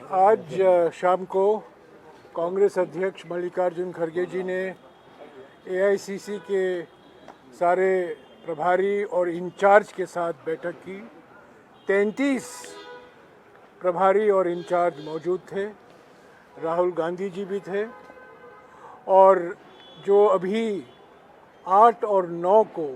आज शाम को कांग्रेस अध्यक्ष मल्लिकार्जुन खड़गे जी ने एआईसीसी के सारे प्रभारी और इंचार्ज के साथ बैठक की। 33 प्रभारी और इंचार्ज मौजूद थे, राहुल गांधी जी भी थे और जो अभी 8 और 9 को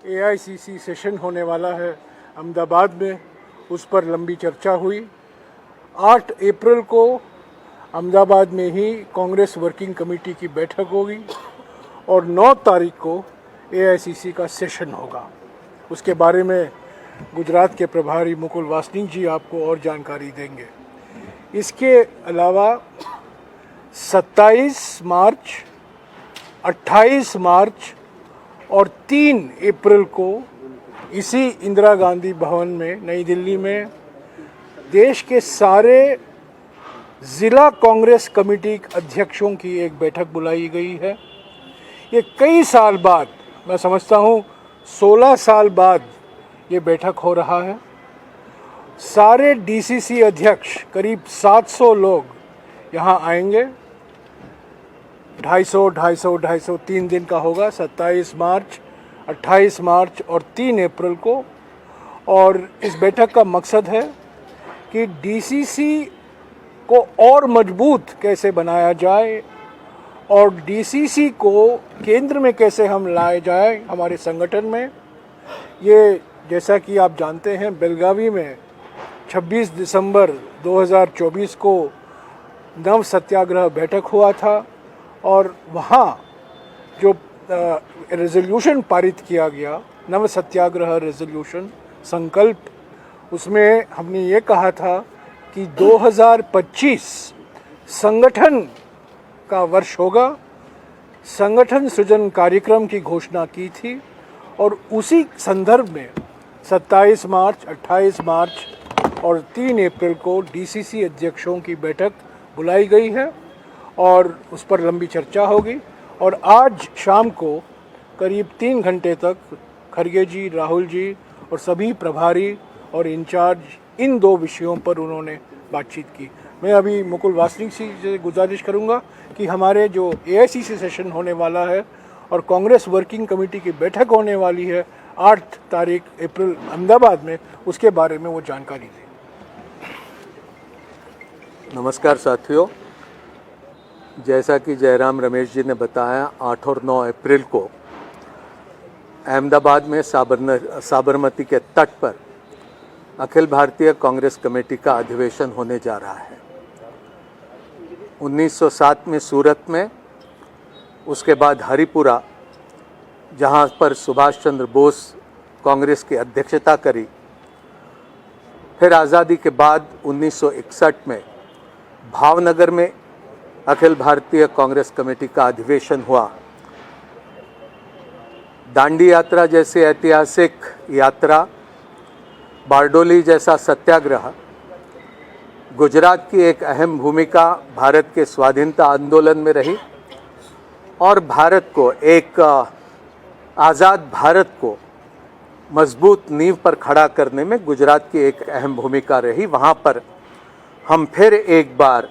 एआईसीसी सेशन होने वाला है अहमदाबाद में, उस पर लंबी चर्चा हुई। 8 अप्रैल को अहमदाबाद में ही कांग्रेस वर्किंग कमेटी की बैठक होगी और 9 तारीख को एआईसीसी का सेशन होगा। उसके बारे में गुजरात के प्रभारी मुकुल वासनिक जी आपको और जानकारी देंगे। इसके अलावा 27 मार्च, 28 मार्च और 3 अप्रैल को इसी इंदिरा गांधी भवन में नई दिल्ली में देश के सारे ज़िला कांग्रेस कमेटी अध्यक्षों की एक बैठक बुलाई गई है। ये कई साल बाद, मैं समझता हूँ 16 साल बाद ये बैठक हो रहा है। सारे डीसीसी अध्यक्ष करीब 700 लोग यहाँ आएंगे। 250 3 दिन का होगा, 27 मार्च, 28 मार्च और 3 अप्रैल को। और इस बैठक का मकसद है कि डीसीसी को और मजबूत कैसे बनाया जाए और डीसीसी को केंद्र में कैसे हम लाए जाए हमारे संगठन में। ये जैसा कि आप जानते हैं, बेलगावी में 26 दिसंबर 2024 को नव सत्याग्रह बैठक हुआ था और वहाँ जो रेजोल्यूशन पारित किया गया, नव सत्याग्रह रेजोल्यूशन संकल्प, उसमें हमने ये कहा था कि 2025 संगठन का वर्ष होगा। संगठन सृजन कार्यक्रम की घोषणा की थी और उसी संदर्भ में 27 मार्च, 28 मार्च और 3 अप्रैल को डीसीसी अध्यक्षों की बैठक बुलाई गई है और उस पर लंबी चर्चा होगी। और आज शाम को करीब 3 घंटे तक खड़गे जी, राहुल जी और सभी प्रभारी और इंचार्ज इन 2 विषयों पर उन्होंने बातचीत की। मैं अभी मुकुल वासनिक जी से गुजारिश करूंगा कि हमारे जो एआईसीसी सेशन होने वाला है और कांग्रेस वर्किंग कमेटी की बैठक होने वाली है 8 तारीख अप्रैल अहमदाबाद में, उसके बारे में वो जानकारी दें। नमस्कार साथियों, जैसा कि जयराम रमेश जी ने बताया, 8 और 9 अप्रैल को अहमदाबाद में साबरमती के तट पर अखिल भारतीय कांग्रेस कमेटी का अधिवेशन होने जा रहा है। 1907 में सूरत में, उसके बाद हरिपुरा, जहां पर सुभाष चंद्र बोस कांग्रेस की अध्यक्षता करी, फिर आज़ादी के बाद 1961 में भावनगर में अखिल भारतीय कांग्रेस कमेटी का अधिवेशन हुआ। दांडी यात्रा जैसी ऐतिहासिक यात्रा, बारडोली जैसा सत्याग्रह, गुजरात की एक अहम भूमिका भारत के स्वाधीनता आंदोलन में रही और भारत को, एक आज़ाद भारत को मजबूत नींव पर खड़ा करने में गुजरात की एक अहम भूमिका रही। वहाँ पर हम फिर एक बार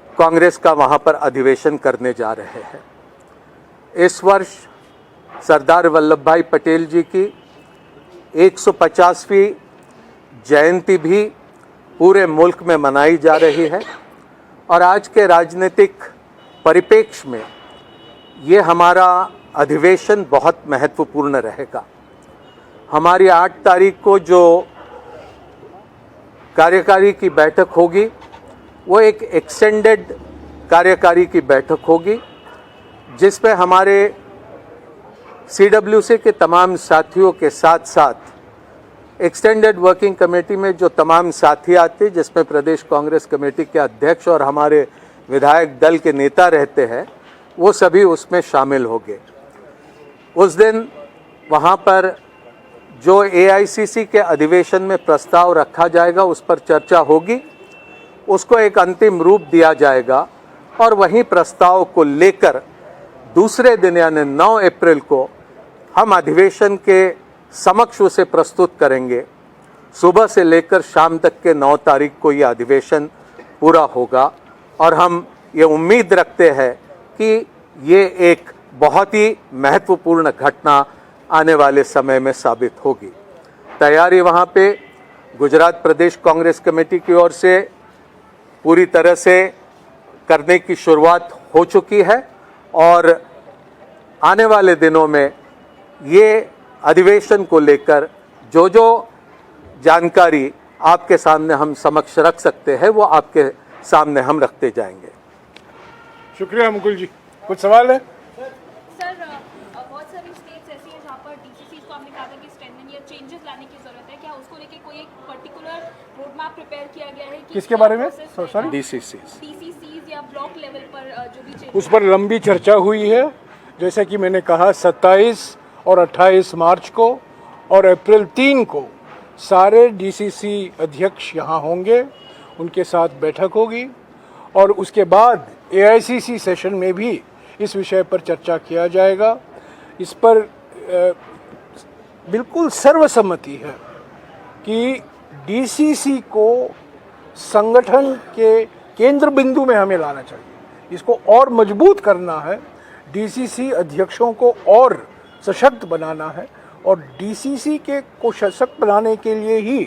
कांग्रेस का वहाँ पर अधिवेशन करने जा रहे हैं। इस वर्ष सरदार वल्लभ भाई पटेल जी की 150वीं जयंती भी पूरे मुल्क में मनाई जा रही है और आज के राजनीतिक परिप्रेक्ष्य में ये हमारा अधिवेशन बहुत महत्वपूर्ण रहेगा। हमारी 8 तारीख को जो कार्यकारी की बैठक होगी वो एक एक्सटेंडेड कार्यकारी की बैठक होगी, जिसमें हमारे सीडब्ल्यूसी के तमाम साथियों के साथ साथ एक्सटेंडेड वर्किंग कमेटी में जो तमाम साथी आते, जिसमें प्रदेश कांग्रेस कमेटी के अध्यक्ष और हमारे विधायक दल के नेता रहते हैं, वो सभी उसमें शामिल होंगे। उस दिन वहाँ पर जो एआईसीसी के अधिवेशन में प्रस्ताव रखा जाएगा उस पर चर्चा होगी, उसको एक अंतिम रूप दिया जाएगा और वहीं प्रस्ताव को लेकर दूसरे दिन यानी 9 अप्रैल को हम अधिवेशन के समक्ष उसे प्रस्तुत करेंगे। सुबह से लेकर शाम तक के 9 तारीख को ये अधिवेशन पूरा होगा और हम ये उम्मीद रखते हैं कि ये एक बहुत ही महत्वपूर्ण घटना आने वाले समय में साबित होगी। तैयारी वहाँ पे गुजरात प्रदेश कांग्रेस कमेटी की ओर से पूरी तरह से करने की शुरुआत हो चुकी है और आने वाले दिनों में ये अधिवेशन को लेकर जो जो जानकारी आपके सामने हम समक्ष रख सकते हैं वो आपके सामने हम रखते जाएंगे। शुक्रिया मुकुल जी। कुछ सवाल है? सर बहुत सारी स्टेट्स ऐसी हैं जहाँ पर डीसीसी को हमने कहा था कि स्ट्रेंथन या चेंजेस लाने की जरूरत है, क्या उसको लेके कोई एक पर्टिकुलर रोड मैप प्रिपेयर किया गया है? किसके बारे में? सॉरी, डीसीसीज या ब्लॉक लेवल पर जो भी चेंज, उस पर लंबी चर्चा हुई है। जैसा कि मैंने कहा 27 और 28 मार्च को और अप्रैल 3 को सारे डीसीसी अध्यक्ष यहाँ होंगे, उनके साथ बैठक होगी और उसके बाद एआईसीसी सेशन में भी इस विषय पर चर्चा किया जाएगा। इस पर बिल्कुल सर्वसम्मति है कि डीसीसी को संगठन के केंद्र बिंदु में हमें लाना चाहिए, इसको और मजबूत करना है, डीसीसी अध्यक्षों को और सशक्त बनाना है और डीसीसी के को सशक्त बनाने के लिए ही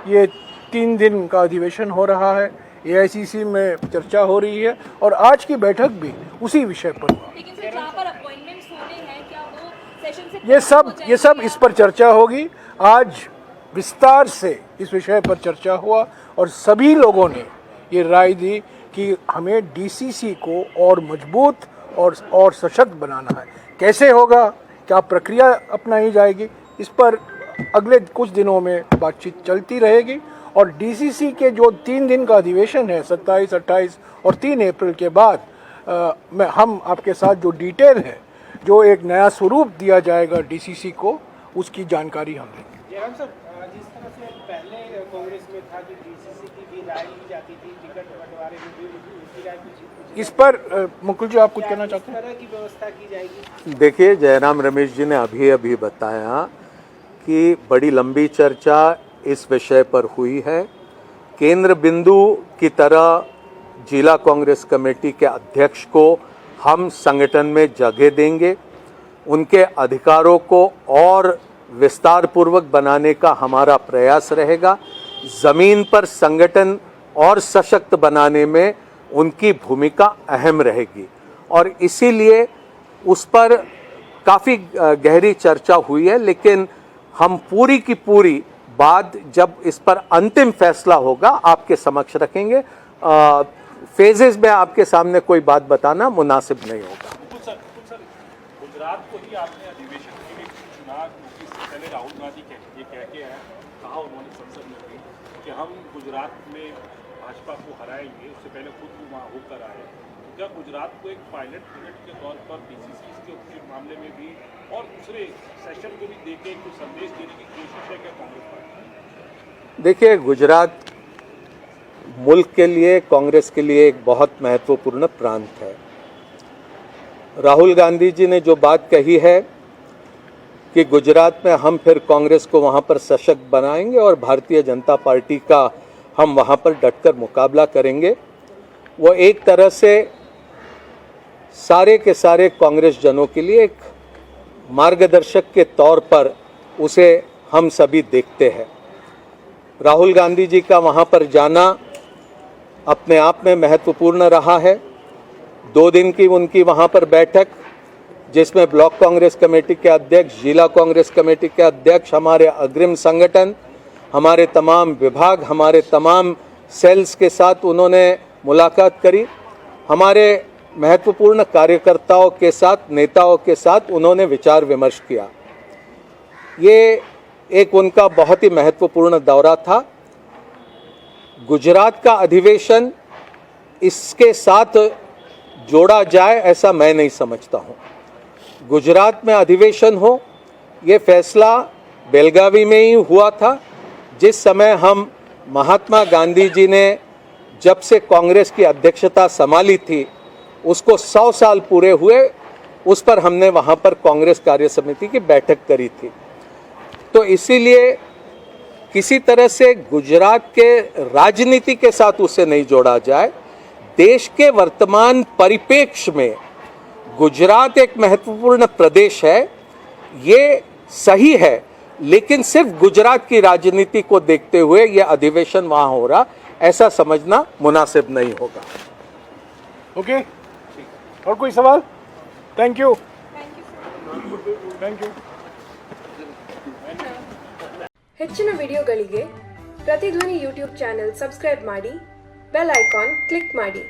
ये 3 दिन का अधिवेशन हो रहा है। एआईसीसी में चर्चा हो रही है और आज की बैठक भी उसी विषय पर हुआ। लेकिन सर जहाँ पर अपॉइंटमेंट्स होने हैं क्या वो सेशन से ये सब इस पर चर्चा होगी। आज विस्तार से इस विषय पर चर्चा हुआ और सभी लोगों ने ये राय दी कि हमें डीसीसी को और मजबूत और सशक्त बनाना है। कैसे होगा, क्या प्रक्रिया अपनाई जाएगी, इस पर अगले कुछ दिनों में बातचीत चलती रहेगी और डीसीसी के जो 3 दिन का अधिवेशन है 27, 28 और 3 अप्रैल के बाद हम आपके साथ जो डिटेल है, जो एक नया स्वरूप दिया जाएगा डीसीसी को, उसकी जानकारी हम देंगे। जयराम सर, जिस तरह से पहले कांग्रेस में था कि डीसीसी की भी राय ली जाती थी, टिकट बंटवारे में भी उसकी राय कुछ इस पर मुकुल जी आप कुछ कहना चाहते हैं? इस तरह की व्यवस्था की जाएगी? देखिए, जयराम रमेश जी ने अभी बताया कि बड़ी लंबी चर्चा इस विषय पर हुई है। केंद्र बिंदु की तरह जिला कांग्रेस कमेटी के अध्यक्ष को हम संगठन में जगह देंगे, उनके अधिकारों को और विस्तार पूर्वक बनाने का हमारा प्रयास रहेगा। जमीन पर संगठन और सशक्त बनाने में उनकी भूमिका अहम रहेगी और इसीलिए उस पर काफ़ी गहरी चर्चा हुई है। लेकिन हम पूरी की पूरी बात जब इस पर अंतिम फैसला होगा आपके समक्ष रखेंगे। फेजेस में आपके सामने कोई बात बताना मुनासिब नहीं होगा। सर, गुजरात को ही आपने अधिवेशन के लिए चुना क्योंकि इससे पहले राहुल गांधी ये कह के आए, कहा उन्होंने संसद में भी कि हम गुजरात में भाजपा को हराएंगे, उससे पहले खुद वो वहाँ होकर आए। तो क्या गुजरात को एक पायलट प्रोजेक्ट के तौर पर डीसीसी के मामले में भी और दूसरे सेशन को भी देके कुछ संदेश देने की कोशिश है क्या कांग्रेस पार्टी? देखिए, गुजरात मुल्क के लिए, कांग्रेस के लिए एक बहुत महत्वपूर्ण प्रांत है। राहुल गांधी जी ने जो बात कही है कि गुजरात में हम फिर कांग्रेस को वहाँ पर सशक्त बनाएंगे और भारतीय जनता पार्टी का हम वहाँ पर डटकर मुकाबला करेंगे, वो एक तरह से सारे के सारे कांग्रेस जनों के लिए एक मार्गदर्शक के तौर पर उसे हम सभी देखते हैं। राहुल गांधी जी का वहाँ पर जाना अपने आप में महत्वपूर्ण रहा है। 2 दिन की उनकी वहाँ पर बैठक, जिसमें ब्लॉक कांग्रेस कमेटी के अध्यक्ष, जिला कांग्रेस कमेटी के अध्यक्ष, हमारे अग्रिम संगठन, हमारे तमाम विभाग, हमारे तमाम सेल्स के साथ उन्होंने मुलाकात करी। हमारे महत्वपूर्ण कार्यकर्ताओं के साथ, नेताओं के साथ उन्होंने विचार विमर्श किया। ये एक उनका बहुत ही महत्वपूर्ण दौरा था। गुजरात का अधिवेशन इसके साथ जोड़ा जाए ऐसा मैं नहीं समझता हूँ। गुजरात में अधिवेशन हो, ये फैसला बेलगावी में ही हुआ था, जिस समय हम महात्मा गांधी जी ने जब से कांग्रेस की अध्यक्षता संभाली थी, उसको 100 साल पूरे हुए, उस पर हमने वहाँ पर कांग्रेस कार्य समिति की बैठक करी थी। तो इसीलिए किसी तरह से गुजरात के राजनीति के साथ उसे नहीं जोड़ा जाए। देश के वर्तमान परिप्रेक्ष्य में गुजरात एक महत्वपूर्ण प्रदेश है, ये सही है, लेकिन सिर्फ गुजरात की राजनीति को देखते हुए यह अधिवेशन वहां हो रहा, ऐसा समझना मुनासिब नहीं होगा। ओके, और कोई सवाल? Thank you. Thank you. ಹೆಚ್ಚಿನ ವಿಡಿಯೋಗಳಿಗೆ ಪ್ರತಿಧ್ವನಿ ಯೂಟ್ಯೂಬ್ ಚಾನೆಲ್ ಸಬ್ಸ್ಕ್ರೈಬ್ ಮಾಡಿ, ಬೆಲ್ ಐಕಾನ್ ಕ್ಲಿಕ್ ಮಾಡಿ.